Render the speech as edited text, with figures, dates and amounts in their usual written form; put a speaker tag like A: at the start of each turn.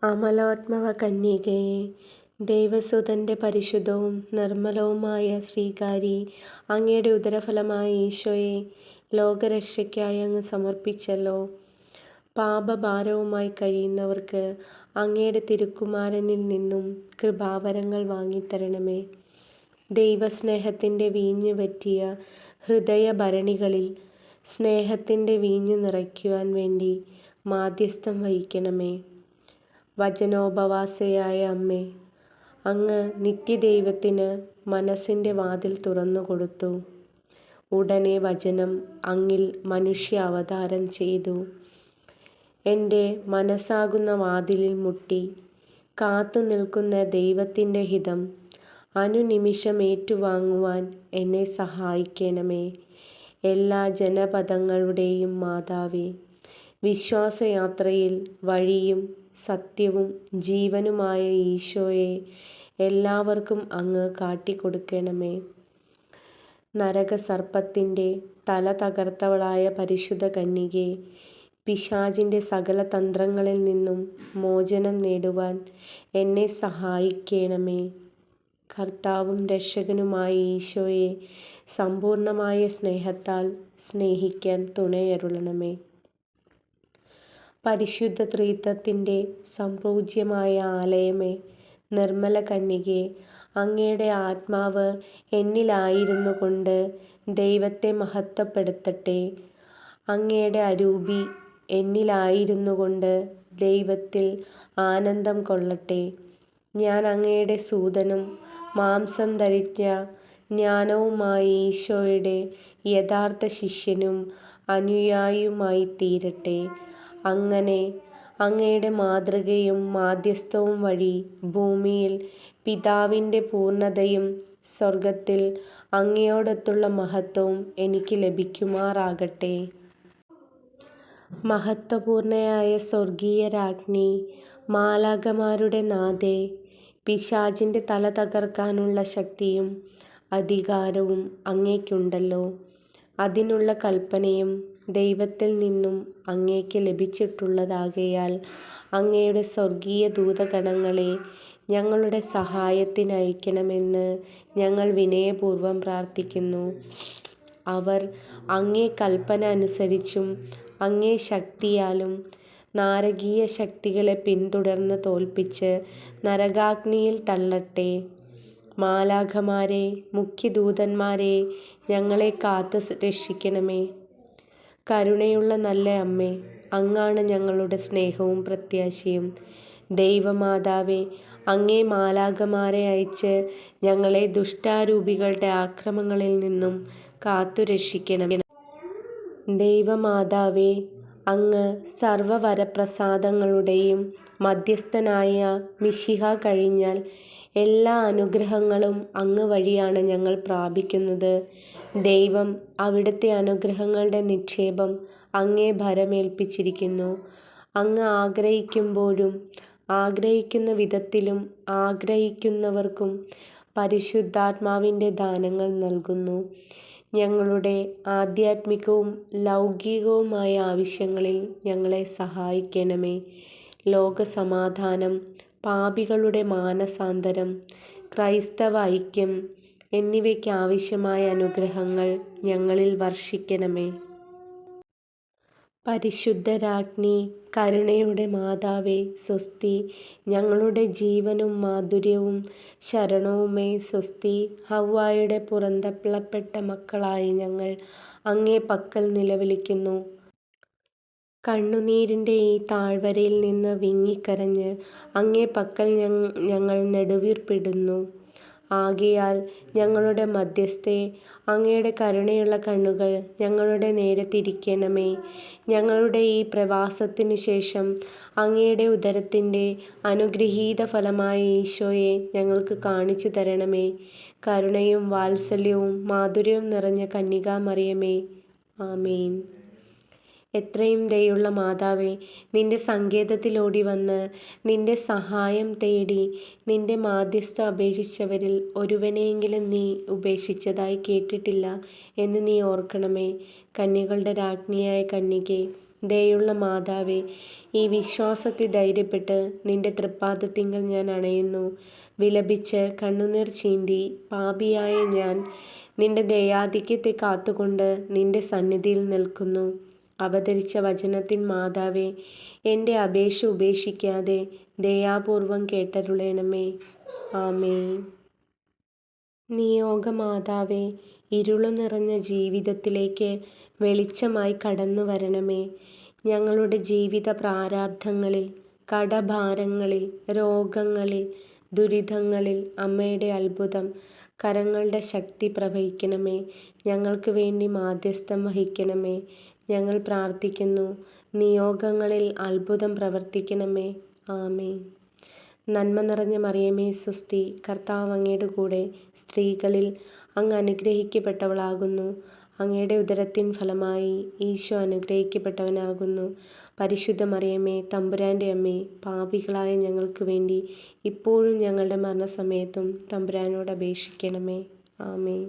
A: അമലോത്ഭവ കന്യകേ, ദൈവസുതന്റെ പരിശുദ്ധവും നിർമ്മലവുമായ ശ്രീകാരി, അങ്ങയുടെ ഉദരഫലമായ ഈശോയെ ലോകരക്ഷയ്ക്കായി അങ്ങ് സമർപ്പിച്ചല്ലോ. പാപഭാരവുമായി കഴിയുന്നവർക്ക് അങ്ങയുടെ തിരുക്കുമാരനിൽ നിന്നും കൃപാവരങ്ങൾ വാങ്ങിത്തരണമേ. ദൈവസ്നേഹത്തിൻ്റെ വീഞ്ഞ് വറ്റിയ ഹൃദയഭരണികളിൽ സ്നേഹത്തിൻ്റെ വീഞ്ഞ് നിറയ്ക്കുവാൻ വേണ്ടി മാധ്യസ്ഥം വഹിക്കണമേ. വചനോപവാസയായ അമ്മേ, അങ്ങ് നിത്യദൈവത്തിന് മനസ്സിൻ്റെ വാതിൽ തുറന്നുകൊടുത്തു. ഉടനെ വചനം അങ്ങിൽ മനുഷ്യ അവതാരം ചെയ്തു. എൻ്റെ മനസ്സാകുന്ന വാതിലിൽ മുട്ടി കാത്തു നിൽക്കുന്ന ദൈവത്തിൻ്റെ ഹിതം അനുനിമിഷം ഏറ്റുവാങ്ങുവാൻ എന്നെ സഹായിക്കണമേ. എല്ലാ ജനപദങ്ങളുടെയും മാതാവേ, വിശ്വാസയാത്രയിൽ വഴിയും സത്യവും ജീവനുമായ ഈശോയെ എല്ലാവർക്കും അങ്ങ് കാട്ടിക്കൊടുക്കണമേ. നരകസർപ്പത്തിൻ്റെ തല തകർത്തവളായ പരിശുദ്ധ കന്യകേ, പിശാചിൻ്റെ സകല തന്ത്രങ്ങളിൽ നിന്നും മോചനം നേടുവാൻ എന്നെ സഹായിക്കണമേ. കർത്താവും രക്ഷകനുമായ ഈശോയെ സമ്പൂർണമായ സ്നേഹത്താൽ സ്നേഹിക്കാൻ തുണയരുളണമേ. പരിശുദ്ധ ത്രിത്വത്തിൻ്റെ സംപൂജ്യമായ ആലയമേ, നിർമ്മല കന്യകേ, അങ്ങയുടെ ആത്മാവ് എന്നിലായിരുന്നു കൊണ്ട് ദൈവത്തെ മഹത്വപ്പെടുത്തട്ടെ. അങ്ങയുടെ അരൂപി എന്നിലായിരുന്നു കൊണ്ട് ദൈവത്തിൽ ആനന്ദം കൊള്ളട്ടെ. ഞാൻ അങ്ങയുടെ സൂതനും മാംസം ധരിച്ച ജ്ഞാനവുമായ ഈശോയുടെ യഥാർത്ഥ ശിഷ്യനും അനുയായിയുമായിത്തീരട്ടെ. അങ്ങനെ അങ്ങയുടെ മാതൃകയും മാധ്യസ്ഥവും വഴി ഭൂമിയിൽ പിതാവിൻ്റെ പൂർണ്ണതയും സ്വർഗത്തിൽ അങ്ങയോടൊത്തുള്ള മഹത്വവും എനിക്ക് ലഭിക്കുമാറാകട്ടെ. മഹത്വപൂർണയായ സ്വർഗീയ രാജ്ഞി, മാലാഖമാരുടെ നാഥേ, പിശാചിൻ്റെ തല തകർക്കാനുള്ള ശക്തിയും അധികാരവും അങ്ങേക്കുണ്ടല്ലോ. അതിനുള്ള കൽപ്പനയും ദൈവത്തിൽ നിന്നും അങ്ങേക്ക് ലഭിച്ചിട്ടുള്ളതാകയാൽ അങ്ങയുടെ സ്വർഗീയ ദൂതഗണങ്ങളെ ഞങ്ങളുടെ സഹായത്തിനയക്കണമെന്ന് ഞങ്ങൾ വിനയപൂർവ്വം പ്രാർത്ഥിക്കുന്നു. അവർ അങ്ങേ കൽപ്പന അനുസരിച്ചും അങ്ങേ ശക്തിയാലും നാരകീയ ശക്തികളെ പിന്തുടർന്ന് തോൽപ്പിച്ച് നരകാഗ്നിയിൽ തള്ളട്ടെ. മാലാഖമാരെ, മുഖ്യദൂതന്മാരെ, ഞങ്ങളെ കാത്ത് രക്ഷിക്കണമേ. കരുണയുള്ള നല്ല അമ്മേ, അങ്ങാണ് ഞങ്ങളുടെ സ്നേഹവും പ്രത്യാശയും. ദൈവമാതാവേ, അങ്ങേ മാലാഖമാരെ അയച്ച് ഞങ്ങളെ ദുഷ്ടാരൂപികളുടെ ആക്രമണങ്ങളിൽ നിന്നും കാത്തു രക്ഷിക്കണമേ. ദൈവമാതാവേ, അങ്ങ് സർവ്വവരപ്രസാദങ്ങളുടെയും മധ്യസ്ഥനായ മിശിഹ കഴിഞ്ഞാൽ എല്ലാ അനുഗ്രഹങ്ങളും അങ്ങ് വഴിയാണ് ഞങ്ങൾ പ്രാപിക്കുന്നത്. ദൈവം അവിടുത്തെ അനുഗ്രഹങ്ങളുടെ നിക്ഷേപം അങ്ങേ ഭരമേൽപ്പിച്ചിരിക്കുന്നു. അങ്ങ് ആഗ്രഹിക്കുമ്പോഴും ആഗ്രഹിക്കുന്ന വിധത്തിലും ആഗ്രഹിക്കുന്നവർക്കും പരിശുദ്ധാത്മാവിൻ്റെ ദാനങ്ങൾ നൽകുന്നു. ഞങ്ങളുടെ ആധ്യാത്മികവും ലൗകികവുമായ ആവശ്യങ്ങളിൽ ഞങ്ങളെ സഹായിക്കണമേ. ലോകസമാധാനം, പാപികളുടെ മാനസാന്തരം, ക്രൈസ്തവ ഐക്യം എന്നിവയ്ക്കാവശ്യമായ അനുഗ്രഹങ്ങൾ ഞങ്ങളിൽ വർഷിക്കണമേ. പരിശുദ്ധരാജ്ഞി, കരുണയുടെ മാതാവേ, സ്വസ്തി. ഞങ്ങളുടെ ജീവനും മാധുര്യവും ശരണവുമേ, സ്വസ്തി. ഹവ്വായുടെ പുറന്തള്ളപ്പെട്ട മക്കളായ ഞങ്ങൾ അങ്ങേ പക്കൽ നിലവിളിക്കുന്നു. കണ്ണുനീരിൻ്റെ ഈ താഴ്വരയിൽ നിന്ന് വിങ്ങിക്കരഞ്ഞ് അങ്ങേ പക്കൽ ഞങ്ങൾ നെടുവീർപ്പിടുന്നു. ആകയാൽ ഞങ്ങളുടെ മധ്യസ്ഥേ, അങ്ങയുടെ കരുണയുള്ള കണ്ണുകൾ ഞങ്ങളുടെ നേരെ തിരിക്കണമേ. ഞങ്ങളുടെ ഈ പ്രവാസത്തിനു ശേഷം അങ്ങയുടെ ഉദരത്തിൻ്റെ അനുഗൃഹീത ഫലമായ ഈശോയെ ഞങ്ങൾക്ക് കാണിച്ചു തരണമേ. കരുണയും വാത്സല്യവും മാധുര്യവും നിറഞ്ഞ കന്യകാമറിയമേ, ആമേൻ. എത്രയും ദയുള്ള മാതാവേ, നിന്റെ സങ്കേതത്തിൽ ഓടിവന്ന് നിന്റെ സഹായം തേടി നിന്റെ മാധ്യസ്ഥം അപേക്ഷിച്ചവരിൽ ഒരുവനെയെങ്കിലും നീ ഉപേക്ഷിച്ചതായി കേട്ടിട്ടില്ല എന്ന് നീ ഓർക്കണമേ. കന്യകളുടെ രാജ്ഞിയായ കന്യകേ, ദയുള്ള മാതാവേ, ഈ വിശ്വാസത്തെ ധൈര്യപ്പെട്ട് നിന്റെ തൃപ്പാദത്തിങ്കൽ ഞാൻ അണയുന്നു. വിലപിച്ച് കണ്ണുനീർ ചീന്തി പാപിയായ ഞാൻ നിന്റെ ദയാധിക്യത്തെ കാത്തുകൊണ്ട് നിന്റെ സന്നിധിയിൽ നിൽക്കുന്നു. അവതരിച്ച വചനത്തിൻ മാതാവേ, എൻ്റെ അപേക്ഷ ഉപേക്ഷിക്കാതെ ദയാപൂർവം കേട്ടരുളേണമേ. ആമേൻ. നിയോഗമാതാവേ, ഇരുളു നിറഞ്ഞ ജീവിതത്തിലേക്ക് വെളിച്ചമായി കടന്നു വരണമേ. ഞങ്ങളുടെ ജീവിത പ്രാരാബ്ധങ്ങളിൽ, കടഭാരങ്ങളിൽ, രോഗങ്ങളിൽ, ദുരിതങ്ങളിൽ അമ്മയുടെ അത്ഭുതം കരങ്ങളുടെ ശക്തി പ്രവഹിക്കണമേ. ഞങ്ങൾക്ക് വേണ്ടി മാധ്യസ്ഥം വഹിക്കണമേ. ഞങ്ങൾ പ്രാർത്ഥിക്കുന്നു. നിയോഗങ്ങളിൽ അത്ഭുതം പ്രവർത്തിക്കണമേ. ആമേൻ. നന്മ നിറഞ്ഞ മറിയമേ സ്വസ്തി, കർത്താവ് അങ്ങയുടെ കൂടെ, സ്ത്രീകളിൽ അങ്ങ് അനുഗ്രഹിക്കപ്പെട്ടവളാകുന്നു. അങ്ങയുടെ ഉദരത്തിൻ ഫലമായി ഈശോ അനുഗ്രഹിക്കപ്പെട്ടവനാകുന്നു. പരിശുദ്ധ മറിയമേ, തമ്പുരാൻ്റെ അമ്മേ, പാപികളായ ഞങ്ങൾക്ക് വേണ്ടി ഇപ്പോഴും ഞങ്ങളുടെ മരണസമയത്തും തമ്പുരാനോട് അപേക്ഷിക്കണമേ. ആമേൻ.